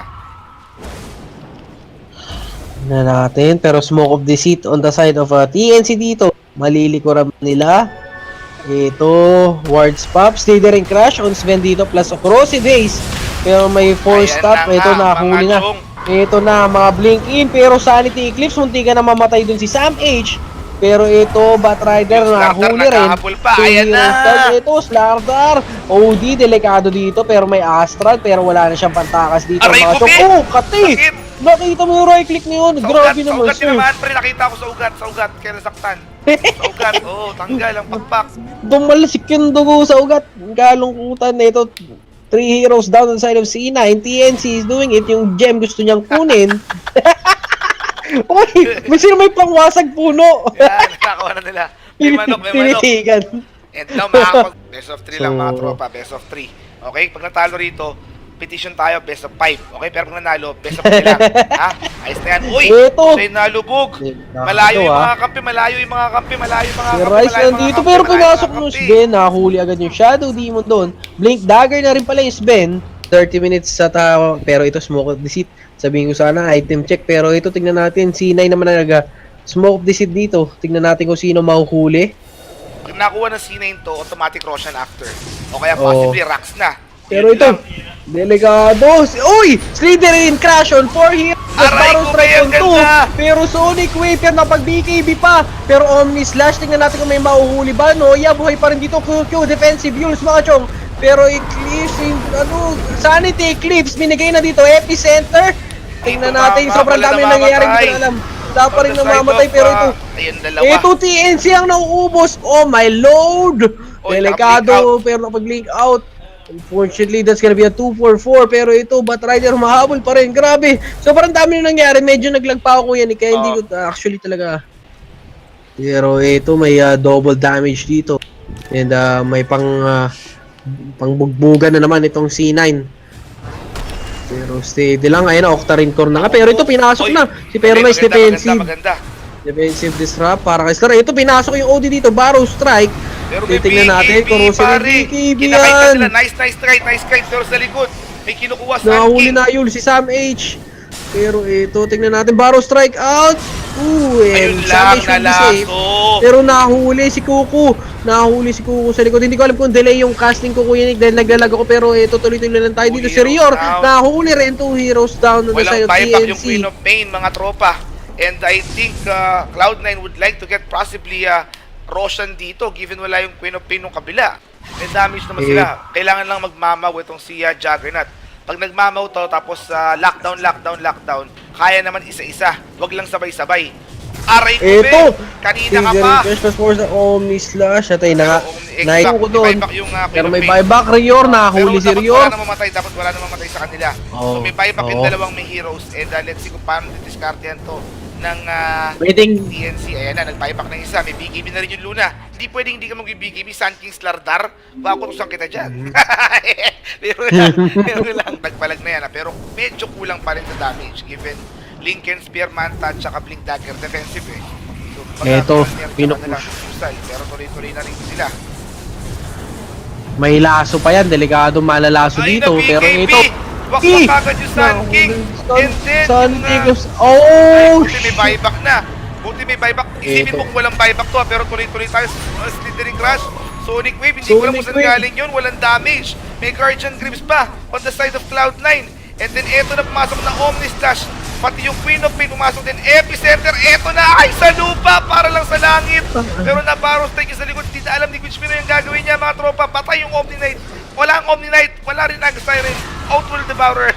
Speaker 2: Na natin, pero smoke of deceit on the side of TNC dito. Malilikuran nila. Ito, wards pop, slithering crash on Sven dito plus corrosive haze. Pero may force
Speaker 1: Ayan
Speaker 2: stop,
Speaker 1: na
Speaker 2: ito
Speaker 1: nga,
Speaker 2: nahuli
Speaker 1: mga
Speaker 2: na.
Speaker 1: chong.
Speaker 2: Ito na, mga blink in, pero sanity eclipse, munti ka na mamatay dun si Sam H. Pero ito, Batrider,
Speaker 1: Yung Slardar
Speaker 2: nahuli rin.
Speaker 1: naghahabol pa, ayan na.
Speaker 2: Ito, Slardar. OD, delikado dito, pero may Astral, pero wala na siyang pantakas dito.
Speaker 1: Aray
Speaker 2: mga
Speaker 1: ko,
Speaker 2: chong.
Speaker 1: Kit!
Speaker 2: Oh, kati!
Speaker 1: Sakit!
Speaker 2: Nakita mo yung right click niyo yun.
Speaker 1: Sa
Speaker 2: Grabe
Speaker 1: ugat,
Speaker 2: naman,
Speaker 1: sa ugat
Speaker 2: sir.
Speaker 1: din naman, pre, nakita ko sa ugat, kaya nasaktan. Sa ugat, oo, tanggal ang pakpak.
Speaker 2: Dumalasik yung dugo sa ugat. Kalungkutan na ito. 3 heroes down on the side of C9. TNC is doing it. Yung gem gusto niyang kunin. Uy, may sino may pangwasag puno.
Speaker 1: Yan, nakakuha na nila. May manok.
Speaker 2: Tinitigan.
Speaker 1: And now, makakapag best of 3 lang mga
Speaker 2: So-
Speaker 1: tropa, best of 3. Okay, pag natalo rito, petition tayo, best of 5. Okay, pero pag nanalo, best of 3 lang. Ha? Ayos na yan. Uy,
Speaker 2: Ito.
Speaker 1: sa'yo nalubog.
Speaker 2: Ito,
Speaker 1: Malayo yung
Speaker 2: ah.
Speaker 1: mga kampi, malayo yung mga kampi.
Speaker 2: Si Rice nandito pero pumasok ng Sven. Nakahuli agad yung Shadow Demon doon. Blink Dagger na rin pala yung Sven. 30 minutes sa tawa. Pero ito smoke of deceit. Sabihin ko sana item check. Pero ito tignan natin. C9 naman na smoke of deceit dito. Tignan natin kung sino mahuhuli.
Speaker 1: Pag nakuha ng C9 to, automatic Roshan after. O kaya
Speaker 2: Oo.
Speaker 1: possibly Rax na.
Speaker 2: Pero
Speaker 1: Yun
Speaker 2: ito,
Speaker 1: lang.
Speaker 2: delikado. Uy! Slytherin crash on 4 here.
Speaker 1: Aray
Speaker 2: Barrow
Speaker 1: ko,
Speaker 2: strike
Speaker 1: Mayor,
Speaker 2: on 2.
Speaker 1: ganda!
Speaker 2: Pero Sonic Wave yan napag BKB pa. Pero Omni Slash, tingnan natin kung may mahuhuli ba. Noya, buhay pa rin dito. QQ, defensive use mga chong. Pero Eclipse, Sanity Eclipse, binigay na dito. Epicenter. Tingnan natin,
Speaker 1: tumama,
Speaker 2: sobrang
Speaker 1: wala
Speaker 2: dami
Speaker 1: namamatay.
Speaker 2: nangyayari. Hindi ko na alam. Wala pa rin
Speaker 1: On the side
Speaker 2: namamatay.
Speaker 1: of,
Speaker 2: Pero ito,
Speaker 1: ayun, dalawa.
Speaker 2: ito TNC ang nauubos. Oh my lord!
Speaker 1: Oy,
Speaker 2: Delikado, pero napag-link out. Unfortunately, that's gonna be a 2-4-4. Pero ito, Batrider humahabol pa rin. Grabe. Sobrang dami na nangyari. Medyo naglagpa ako yan. Kaya hindi ko actually talaga. Pero ito, may double damage dito. And may pangbugbugan na naman itong C9. Pero steady lang. Ayun na, Octarine Core na nga. Pero ito, pinasok
Speaker 1: Oy,
Speaker 2: na. Si Pero Nice
Speaker 1: maganda,
Speaker 2: defensive.
Speaker 1: Maganda.
Speaker 2: Defensive disrupt para kay Star. Ito, pinasok yung OD dito. Barrow strike.
Speaker 1: Pero may
Speaker 2: Titingnan natin kung
Speaker 1: BKB,
Speaker 2: sino yung
Speaker 1: pare.
Speaker 2: BKB
Speaker 1: Kinakita
Speaker 2: yan.
Speaker 1: sila. Nice try. Pero sa likod, may kinukuha sa
Speaker 2: Nahuli na yul si Sam H. Pero ito, tingnan natin. Barrow strike out. Ooh,
Speaker 1: Ayun
Speaker 2: and Sam
Speaker 1: lang,
Speaker 2: H will be safe.
Speaker 1: nalaso.
Speaker 2: Pero nahuli si Kuku. Nahuli si Kuku sa likod. Hindi ko alam kung delay yung casting ko Kuya Nick dahil naglalag ako. Pero ito, tuloy-tuloy lang tayo
Speaker 1: Two
Speaker 2: dito. Si
Speaker 1: heroes
Speaker 2: Rior,
Speaker 1: down.
Speaker 2: nahuli rin 2 heroes down on the side
Speaker 1: Walang
Speaker 2: of
Speaker 1: buyback yung Queen
Speaker 2: TNC.
Speaker 1: of Pain, mga tropa. And I think Cloud9 would like to get possibly Roshan dito given wala yung Queen of Pain ng kabila. May damage naman sila. Kailangan lang magmamaw itong si Juggernaut. Pag nagmamaw to tapos lockdown, kaya naman isa-isa. Wag lang sabay-sabay. Aray ko,
Speaker 2: Ito!
Speaker 1: kanina ka pa.
Speaker 2: Cash pass force ng Omni Slash. At ay na
Speaker 1: Pero,
Speaker 2: naiko ko doon.
Speaker 1: buyback yung Queen
Speaker 2: Pero
Speaker 1: of
Speaker 2: may
Speaker 1: Pain.
Speaker 2: buyback Rior. Nahuli si
Speaker 1: Pero
Speaker 2: Rior.
Speaker 1: dapat wala na mamatay sa kanila.
Speaker 2: Oo.
Speaker 1: So may buyback yung
Speaker 2: Oo.
Speaker 1: dalawang may heroes. And let's see kung paano discartean to ng
Speaker 2: Waiting.
Speaker 1: TNC. Ayan na, nag-buyback ng isa. May BKB na rin yung Luna. Hindi pwedeng hindi ka mag-BKB. Sun King Slardar. Pakutusan kita dyan. pero lang, nagpalag na yan. Pero medyo kulang pa rin sa damage given Lincoln, Spear, Manta, at saka Blink Dagger defensive eh. So,
Speaker 2: Eto,
Speaker 1: pinupush. Pero tuloy-tuloy na rin sila.
Speaker 2: May laso pa yan. Delikado malalaso
Speaker 1: Ay,
Speaker 2: dito.
Speaker 1: na
Speaker 2: Pero
Speaker 1: BKB!
Speaker 2: ito.
Speaker 1: Wakmak agad yung Sun King. And then,
Speaker 2: Sun
Speaker 1: yung,
Speaker 2: King. Oh!
Speaker 1: buti may buyback na. Buti may buyback. Isipin
Speaker 2: Ito.
Speaker 1: mo kung walang buyback to, pero tuloy-tuloy tayo. Slithering Crash, Sonic Wave, hindi ko alam kung
Speaker 2: Sonic
Speaker 1: saan
Speaker 2: Wave.
Speaker 1: galing yun. Walang damage. May Guardian Grips pa on the side of Cloud9. And then eto na pumasok na Omni Slash. Pati yung Queen of Pain pumasok din. Epicenter, eto na! Ay, sa lupa! Para lang sa langit! Pero na-Barrow Strike sa likod. Hindi na alam ni Gucci yung gagawin niya, mga tropa. Patay yung Omni Knight. Wala ang Omni Knight. Wala rin ang Siren. Outworld Devourer.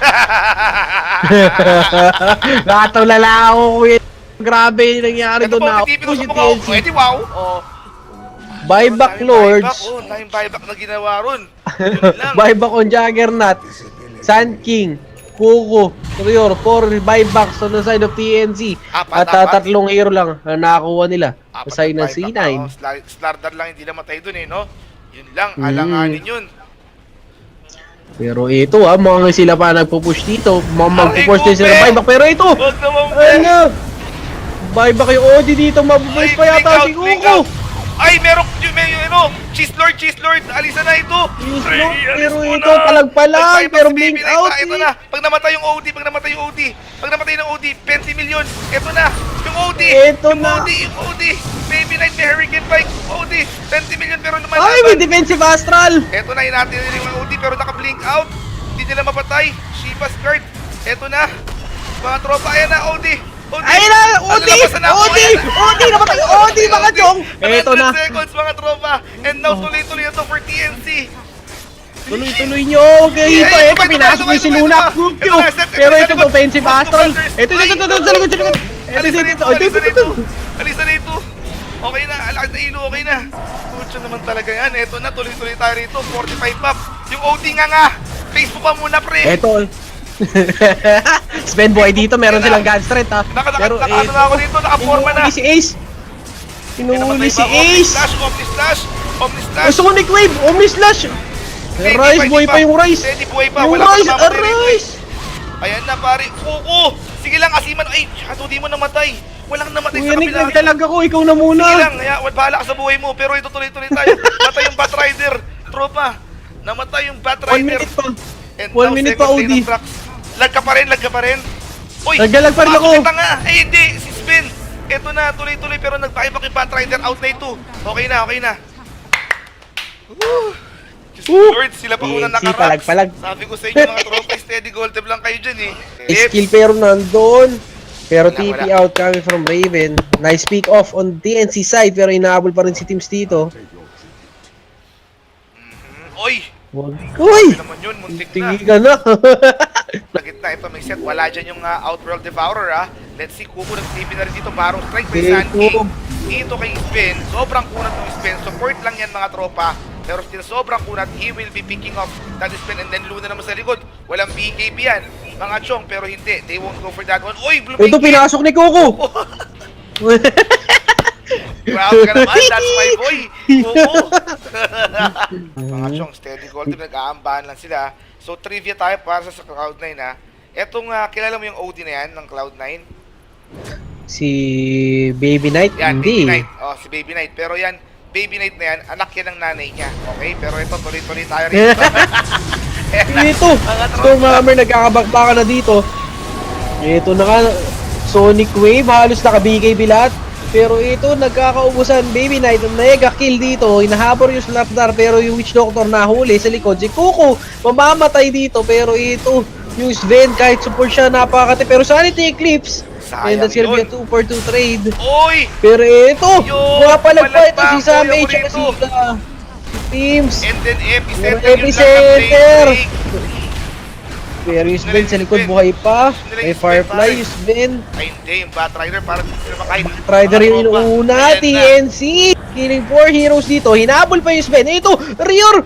Speaker 2: Nakatulala ako, kuya. Grabe yung nangyari
Speaker 1: Ito
Speaker 2: doon na
Speaker 1: po, titipin ko sa mukha ko. Pwede, wow. Oh.
Speaker 2: Buyback Lords.
Speaker 1: Daming buyback na ginawa ron. Yun lang.
Speaker 2: Buyback on Juggernaut. Sand King. Kuko. Trior. 4 buybacks on the side of TNC. At tatlong hero lang na nakakuha nila. Sa side ng C9.
Speaker 1: Slardar lang hindi namatay dun eh, no? Yun lang, alanganin yun.
Speaker 2: Pero ito mga sila pa nagpo-push dito. Magpo-push din sila ng buyback. Pero ito!
Speaker 1: Huwag naman,
Speaker 2: Ano? Buyback yung OD dito. Mabubuhay pa yata si Kuko.
Speaker 1: Ay, may Cheese Lord, alisa na ito.
Speaker 2: Pero ito, palag-palag, pero blink out.
Speaker 1: Ito na, pag namatay yung OD, pag namatay ng OD, 20 million, ito na, yung OD,
Speaker 2: Ito na.
Speaker 1: yung OD, Baby Knight, may Hurricane Bike, OD, 20 million, pero naman
Speaker 2: Ay, may defensive astral.
Speaker 1: ito na, natin yung OD, pero naka-blink out, hindi nila mapatay, Shiva's guard, ito na, mga tropa, ayan na, OD,
Speaker 2: Ayun na, OD, namatay, OD, mga chong. Ito na.
Speaker 1: 100 seconds, mga tropa, and now tuloy-tuloy ito for TNC.
Speaker 2: Tuloy-tuloy nyo. Okay, ito, pinasok yung si Luna. Pero ito, offensive astral. Ito, sa likod. Ito.
Speaker 1: Alisa na ito. Okay na, alakas na ilo, okay na. Pucha naman talaga yan. Ito na, tuloy-tuloy tayo rito. 45 pop. Yung OD nga. Facebook pa muna, pre.
Speaker 2: Ito. Sven Boy dito, meron silang gun strength ha. Pero
Speaker 1: na ako dito, nakaporma na.
Speaker 2: Inuuli si Ace. Inuuli si Ace.
Speaker 1: Omni Slash.
Speaker 2: Sonic Wave, Omni Slash. Rise, buhay pa yung Rise.
Speaker 1: Buhay pa,
Speaker 2: Yung
Speaker 1: wala pa
Speaker 2: Rise,
Speaker 1: namamatay rito.
Speaker 2: Rise.
Speaker 1: Ayan na, pare. Kuko. Sige lang, asiman. Ay, hato di mo namatay. Walang namatay sa
Speaker 2: Kuya Nick,
Speaker 1: kabila.
Speaker 2: nagdalag ako, ikaw na muna.
Speaker 1: Sige lang, bahala ka sa buhay mo. Pero ito tuloy-tuloy tayo. Namatay yung Batrider. Tropa. Namatay yung
Speaker 2: 1
Speaker 1: Batrider.
Speaker 2: minute pa.
Speaker 1: And
Speaker 2: 1 minute pa,
Speaker 1: second lane
Speaker 2: OD.
Speaker 1: ng Trax. Lag ka pa rin. Uy,
Speaker 2: Nagdalag pa rin ako.
Speaker 1: Kita nga. Ay, hindi. Si Spin. Ito na, tuloy-tuloy. Pero nagpahibak yung Batrider. Out na ito. Okay na. Lord, sila pa unang nakaraps.
Speaker 2: palag.
Speaker 1: Sabi ko sa inyo mga tropa, steady gold tab lang kayo dyan eh.
Speaker 2: Skill pero nandun. Pero
Speaker 1: Wala,
Speaker 2: TP
Speaker 1: wala.
Speaker 2: out coming from Raven. Nice pick off on DNC side pero inaabol pa rin si Teams dito.
Speaker 1: Oy!
Speaker 2: Uy!
Speaker 1: Sabi naman yun, muntik na.
Speaker 2: Tingin ka na.
Speaker 1: Lagit na ito, may set. Wala dyan yung Outworld Devourer ha. Let's see, Kuko nag-TP na rin dito. Barrow Strike by
Speaker 2: Dito.
Speaker 1: Sandy. Dito kay Spin. Sobrang kunat ng Spin. Support lang yan mga tropa. Pero still sobrang kunat. He will be picking off that Spin and then Luna naman sa likod. Walang BKB yan. Mga chong, pero hindi. They won't go for that one. Uy, Blue
Speaker 2: Ito
Speaker 1: Pinky!
Speaker 2: pinasok ni Coco.
Speaker 1: Grabe ka naman, that's my boy. Kuko. Mga chong, steady gold. Nag-aambahan lang sila. So, trivia tayo para sa Cloud9 ha. Etong, kilala mo yung OD na yan ng Cloud9?
Speaker 2: Si Baby Knight?
Speaker 1: Yan,
Speaker 2: Hindi.
Speaker 1: Baby Knight. Oh, si Baby Knight. Pero yan, Baby Knight na yan, anak yan ng nanay niya. Okay? Pero ito, tuloy-tuloy tayo rin.
Speaker 2: Ito. Stormhammer nagkakabakbakan na dito. Ito na ka. Sonic Wave. Halos naka-BKB lahat. Pero ito, nagkakaubusan. Baby Knight, mega kill dito. Hinahabor yung Slapdar. Pero yung Witch Doctor nahuli sa likod. Si Kuko, mamamatay dito. Pero ito, yung Sven, kahit support siya, napakati. Pero Sanity Eclipse. And that's gonna be a 2 for 2 trade.
Speaker 1: Oy!
Speaker 2: Pero ito,
Speaker 1: Yun,
Speaker 2: mga palagpa ito
Speaker 1: palagpa,
Speaker 2: si Sam
Speaker 1: kuya
Speaker 2: H.
Speaker 1: ko
Speaker 2: at si
Speaker 1: rito.
Speaker 2: Teams.
Speaker 1: And then Epicenter,
Speaker 2: Pero Epicenter.
Speaker 1: yun lang ang
Speaker 2: Pero yung Sven sa likod buhay pa. May Firefly, yung Sven.
Speaker 1: ay hindi, yung Batrider parang hindi sila makain.
Speaker 2: Rider yung inuuna, TNC. Killing 4 heroes dito. Hinabol pa yung Sven. Ito, Rior.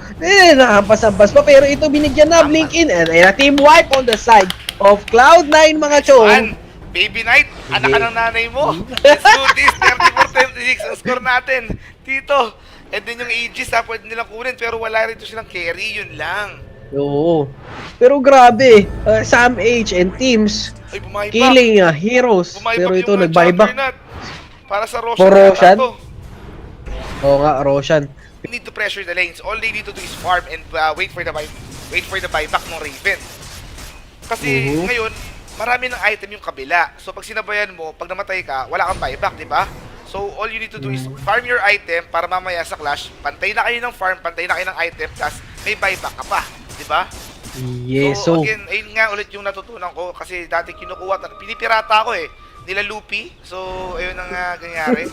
Speaker 2: Nahampas-hampas pa. Pero ito binigyan na Blink in. And a team wipe on the side of Cloud9 mga chong.
Speaker 1: Baby Knight, anak ka ng nanay mo. Let's do this, 34-26 ang score natin. Dito. And then yung Aegis ha, pwede nilang kunin. Pero wala rito silang carry, yun lang.
Speaker 2: Oo. Pero grabe, Sam H and Teams
Speaker 1: Ay, bumay back.
Speaker 2: killing heroes.
Speaker 1: Bumay
Speaker 2: Pero
Speaker 1: back
Speaker 2: ito
Speaker 1: yung
Speaker 2: nag-buyback.
Speaker 1: Juggernaut. Para sa Roshan.
Speaker 2: For Roshan?
Speaker 1: to.
Speaker 2: Oo nga, Roshan.
Speaker 1: You need to pressure the lanes. All they need to do is farm and wait for the buyback ng Raven. Kasi ngayon, marami ng item yung kabila. So pag sinabayan mo, pag namatay ka, wala kang buyback, di ba? So all you need to do is farm your item para mamaya sa clash, pantay na kayo ng farm, pantay na kayo ng item, tapos may buyback ka pa, di ba?
Speaker 2: Yes,
Speaker 1: So,
Speaker 2: so,
Speaker 1: again, ayun nga ulit yung natutunan ko kasi dati kinukuha, pinipirata ako eh. Nila Lupi. So, ayun ang gangyari.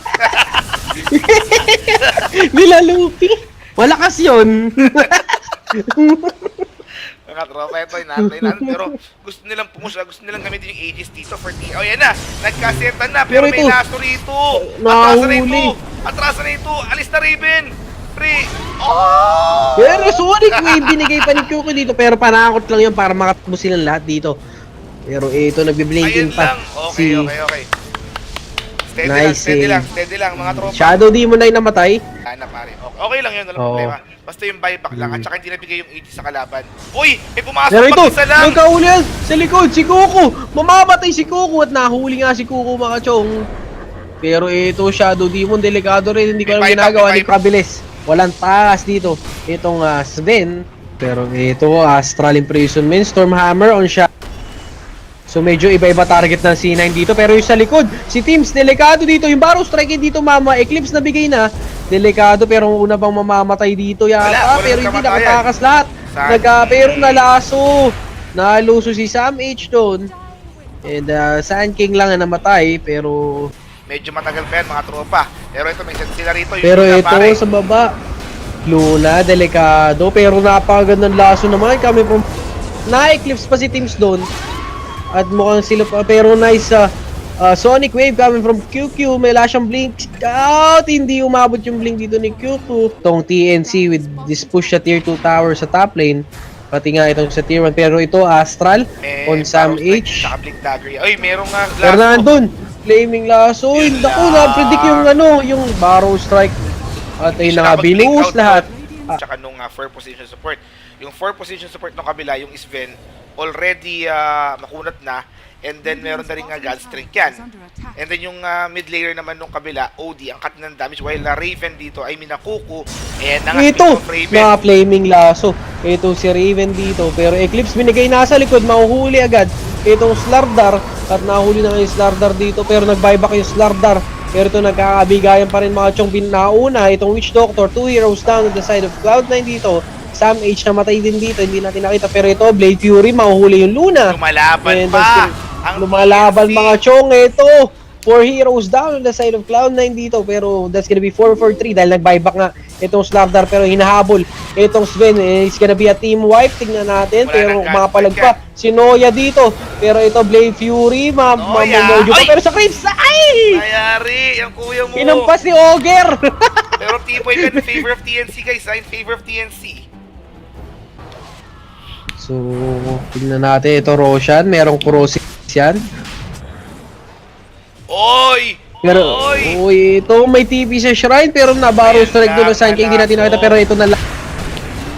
Speaker 2: nilalupi. Malakas yun.
Speaker 1: Mga tropa, ito, inaantay natin. Pero gusto nilang pumusha, gusto nilang gamitin yung Aegis dito for T. Oh, yan na. Nagkasetan na, pero
Speaker 2: Pero
Speaker 1: may
Speaker 2: ito,
Speaker 1: lasso rito. Atrasan na ito.
Speaker 2: nahuli.
Speaker 1: Atrasan na ito. Alis na Raven. Pre. Oh!
Speaker 2: Pero Sonic Wave binigay pa ni Kyuko dito pero panakot lang yun para makatakbo silang lahat dito. Pero ito nagbi-blinking
Speaker 1: Ayun
Speaker 2: pa
Speaker 1: lang. Okay, okay. Steady lang,
Speaker 2: Nice
Speaker 1: steady lang, mga tropa.
Speaker 2: Shadow Demon na yung namatay.
Speaker 1: Na pare. Okay lang yun, walang
Speaker 2: Oo.
Speaker 1: problema. Basta yung buyback lang at saka hindi nabigay yung 80 sa kalaban. Uy! May pumasok
Speaker 2: Pero ito,
Speaker 1: pa isa lang!
Speaker 2: may kahuli yan sa likod, si Kuko. Mamamatay si Kuko at nahuli nga si Kuko mga chong. Pero ito, Shadow Demon, delikado rin. Hindi ko alam
Speaker 1: May buyback,
Speaker 2: ginagawa
Speaker 1: may
Speaker 2: ni Kabilis. Walang taas dito. Itong Sven. Pero ito, Astral Imprisonment, Stormhammer on shot. So medyo iba-iba target ng C9 dito. Pero yung sa likod, si Teams, delikado dito. Yung Barrow Strike dito, mama. Eclipse na bigay na. Delikado, pero una bang mamamatay dito yata.
Speaker 1: Wala
Speaker 2: Pero hindi
Speaker 1: nagkamatayan.
Speaker 2: nakatakas lahat. Pero nalaso. Naluso si Sam H doon. And Sand King lang ang namatay. Pero
Speaker 1: Medyo matagal pa yan, mga tropa. Pero ito, may set sila rito. Yung
Speaker 2: pero
Speaker 1: Luna,
Speaker 2: ito
Speaker 1: pare.
Speaker 2: sa baba. Luna, delikado. Pero napakagandang laso naman. Kami from na-eclipse pa si Teams doon. At mukhang sila pa. Pero nice Sonic Wave coming from QQ. May lash ang blink out. Hindi umabot yung blink dito ni QQ. Itong TNC with this push sa tier 2 tower sa top lane. Pati nga itong sa tier 1. Pero ito Astral
Speaker 1: May
Speaker 2: on Sam
Speaker 1: Barrow Strike,
Speaker 2: H.
Speaker 1: Tsaka Blink Dagger. Ay, merong
Speaker 2: Pero
Speaker 1: lasso.
Speaker 2: nandun. Flaming lasso.
Speaker 1: Yun
Speaker 2: Naku,
Speaker 1: lang.
Speaker 2: na-predict yung Barrow Strike. At ayun na nga,
Speaker 1: Siya mag-blink
Speaker 2: binuhos
Speaker 1: out
Speaker 2: lahat.
Speaker 1: doon. Tsaka nung 4 position support. Yung 4 position support ng kabila, yung Sven, already makunat na. And then meron na rin Godstrike yan. And then yung mid layer naman nung kabila, OD, ang cut ng damage. While Raven dito ay minakuku. Ayan na nga,
Speaker 2: Ito,
Speaker 1: speaking of Raven.
Speaker 2: mga flaming lasso. Ito si Raven dito. Pero Eclipse binigay nasa likod, mahuhuli agad. Itong Slardar. At nahuli na nga yung Slardar dito. Pero nag-buyback yung Slardar. Pero ito nagkakabigayan pa rin mga chong nauna. Itong Witch Doctor, 2 heroes down on the side of Cloud9 dito. Sam H namatay din dito, hindi natin nakita. Pero ito, Blade Fury, mahuhuli yung Luna.
Speaker 1: Lumalaban
Speaker 2: And
Speaker 1: pa. Ang
Speaker 2: lumalaban
Speaker 1: TNC.
Speaker 2: mga chong. Ito, 4 heroes down on the side of Cloud9 dito. Pero that's gonna be 4-4-3 dahil nag-buyback nga itong Slardar. Pero hinahabol itong Sven. It's gonna be a team wipe. Tingnan natin.
Speaker 1: Wala
Speaker 2: Pero
Speaker 1: nang
Speaker 2: mapalag
Speaker 1: gunfight
Speaker 2: pa si Noya dito. Pero ito, Blade Fury.
Speaker 1: Noya!
Speaker 2: Mamojo pa.
Speaker 1: Ay!
Speaker 2: Pero sa creeps, ay!
Speaker 1: Nayari, ang kuya mo.
Speaker 2: Pinampas ni Ogre.
Speaker 1: Pero T-Boy in favor of TNC, guys. In favor of TNC.
Speaker 2: So, tingnan natin. Ito, Roshan. Merong Kurosis yan.
Speaker 1: Oy!
Speaker 2: Pero,
Speaker 1: Oy!
Speaker 2: uy, ito may TP sa Shrine pero na-barrow strike doon ng Sun King, hindi natin nakita pero ito na lang.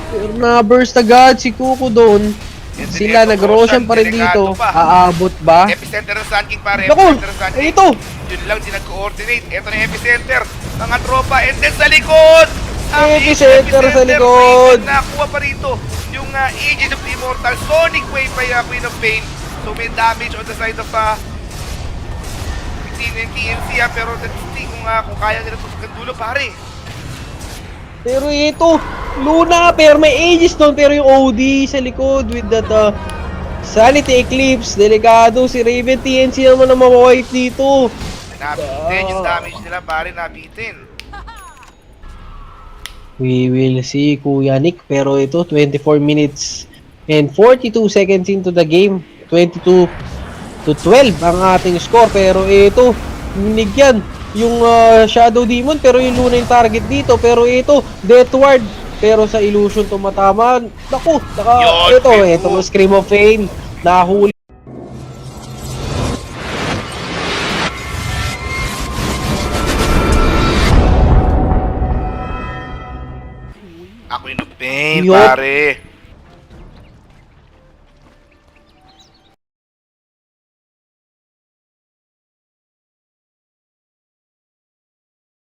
Speaker 2: Pero na-burst agad si Kuko doon.
Speaker 1: And then
Speaker 2: Sila
Speaker 1: ito,
Speaker 2: nag-Roshan pa rin
Speaker 1: delikado
Speaker 2: dito.
Speaker 1: pa.
Speaker 2: Aabot ba?
Speaker 1: Epicenter ng Sun King, pare.
Speaker 2: Naku!
Speaker 1: Epicenter ng Sun King.
Speaker 2: Ito!
Speaker 1: Yun lang, di nag-coordinate. Ito na yung epicenter. Mga tropa. And then sa likod! Ang
Speaker 2: Epicenter sa likod!
Speaker 1: Raven, nakuha pa rito yung Aegis of the Immortal. Sonic Wave by Queen of Pain. So may damage on the side of TNC pero let's see kung kaya nila ito sa dulo, pare.
Speaker 2: Pero ito, Luna, pero may Aegis doon pero yung OD sa likod with that Sanity Eclipse. Delikado si Raven. TNC naman ang mawipe dito.
Speaker 1: Nabitin yung damage nila, pare, nabitin.
Speaker 2: We will see Kuya Nick. Pero ito, 24 minutes and 42 seconds into the game. 22-12 ang ating score. Pero ito, binigyan yung Shadow Demon. Pero yung Luna yung target dito. Pero ito, Deathward. Pero sa Illusion tumatama. Naku,
Speaker 1: Yun,
Speaker 2: ito Scream of Pain. Nahuli.
Speaker 1: Ako yung pain,
Speaker 2: Yup.
Speaker 1: pare.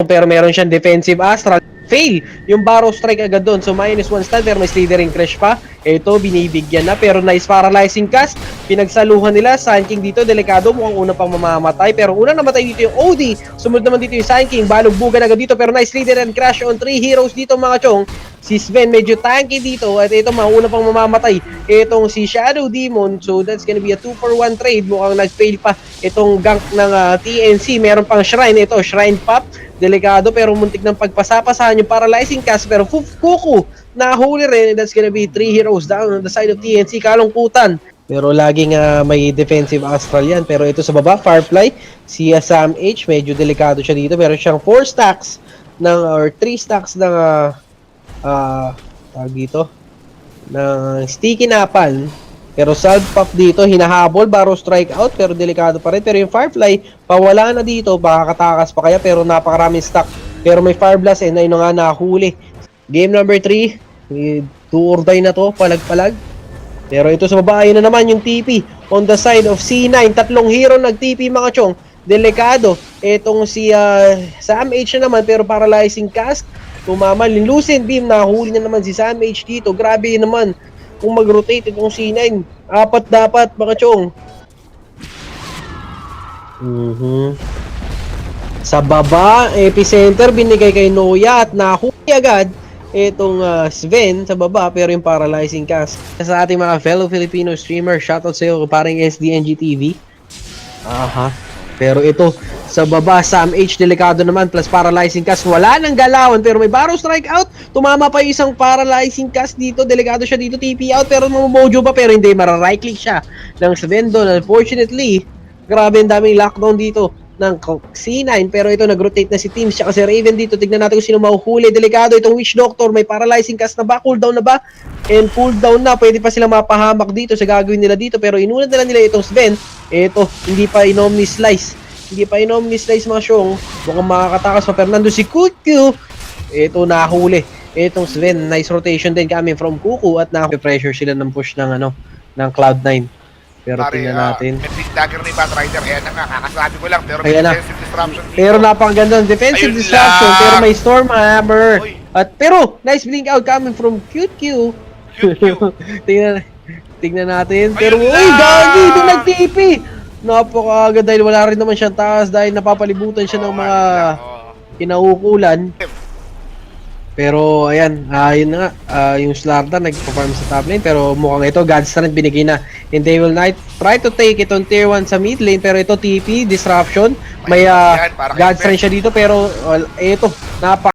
Speaker 2: Pero meron siyang defensive Astral. Fail yung Barrow Strike agad doon. So minus 1 stun pero may Slithering Crash pa. Ito binibigyan na pero nice paralyzing cast. Pinagsaluhan nila. Sun King dito delikado. Mukhang una pang mamamatay. Pero una namatay dito yung OD. Sumunod naman dito yung Sun King. Balugbugan agad dito pero nice Slithering Crash on 3 heroes dito mga chong. Si Sven medyo tanky dito at ito mauna pang mamamatay. Itong si Shadow Demon. So that's gonna be a 2-for-1 trade. Mukhang nag-fail pa itong gank ng TNC. Meron pang Shrine. Ito, Shrine Pop. Delikado pero muntik ng pagpasapasahan yung paralyzing cast. Pero Kuku nahuli rin. That's gonna be 3 heroes down on the side of TNC. Kalungkutan. Pero laging may defensive Astral yan. Pero ito sa baba, Firefly. Si Sam H. Medyo delikado siya dito. Meron siyang 4 stacks or 3 stacks ng tawag dito ng sticky napal, pero salve pop dito hinahabol, Barrow strike out pero delikado pa rin, pero yung Firefly pawala na dito, baka katakas pa kaya pero napakaraming stock, pero may Fire Blast and ayun nga nahuli. Game number 3, 2 or die na to, palag-palag. Pero ito sa baba, ayun na naman yung TP on the side of C9, tatlong hero nag-TP mga chong, delikado. Etong si Sam H na naman pero paralyzing cast. Tumamal yung Lucent Beam, nahuli na naman si Sam H dito. Grabe naman kung mag-rotate itong C9. Apat dapat, mga chong. Sa baba, epicenter, binigay kay Noya at nahuli agad itong Sven sa baba, pero yung paralyzing cast. Sa ating mga fellow Filipino streamer, shoutout sa iyo, parang SDNG TV. Pero ito, sa baba, Sam H, delikado naman, plus paralyzing cast. Wala nang galawan, pero may Barrow strike out. Tumama pa yung isang paralyzing cast dito. Delikado siya dito, TP out. Pero mamojo pa, pero hindi, mara-right click siya ng Sven doon. Unfortunately, grabe ang daming lockdown dito ng C9. Pero ito, nag-rotate na si Teams. Siya kasi Raven dito. Tignan natin kung sino mahuhuli. Delikado itong Witch Doctor. May paralyzing cast na ba? Cooldown na ba? And cooldown na. Pwede pa silang mapahamak dito sa gagawin nila dito. Pero inunad na lang nila itong Sven. Ito, hindi pa inomni slice. Hindi pa inomni slice mga syong. Mukhang makakatakas pa. Fernando si Kuku. Ito, nahuli. Itong Sven. Nice rotation din coming from Kuku. At pressure sila ng push ng ng Cloud9. Pero tingnan natin.
Speaker 1: May big dagger ni Batrider. Ayan na nga, kakasabi ko lang. Pero may
Speaker 2: Ayan na.
Speaker 1: defensive disruption dito.
Speaker 2: Pero napakaganda ng defensive
Speaker 1: Ayun
Speaker 2: disruption.
Speaker 1: lang.
Speaker 2: Pero may Stormhammer.
Speaker 1: Oy.
Speaker 2: At pero, nice blink out coming from QQ. tingnan natin. Pero,
Speaker 1: Ayun
Speaker 2: uy,
Speaker 1: lang.
Speaker 2: gagi! Doon nag-TP! Napakaagad dahil wala rin naman siyang taas dahil napapalibutan siya ng mga kinaukulan. Pero ayan, yun na nga, yung Slarda nag-perform sa top lane pero mukhang ito, God's Strength binigay na. And they will try to take it on tier 1 sa mid lane pero ito TP, disruption, may God's Strength siya dito pero ito,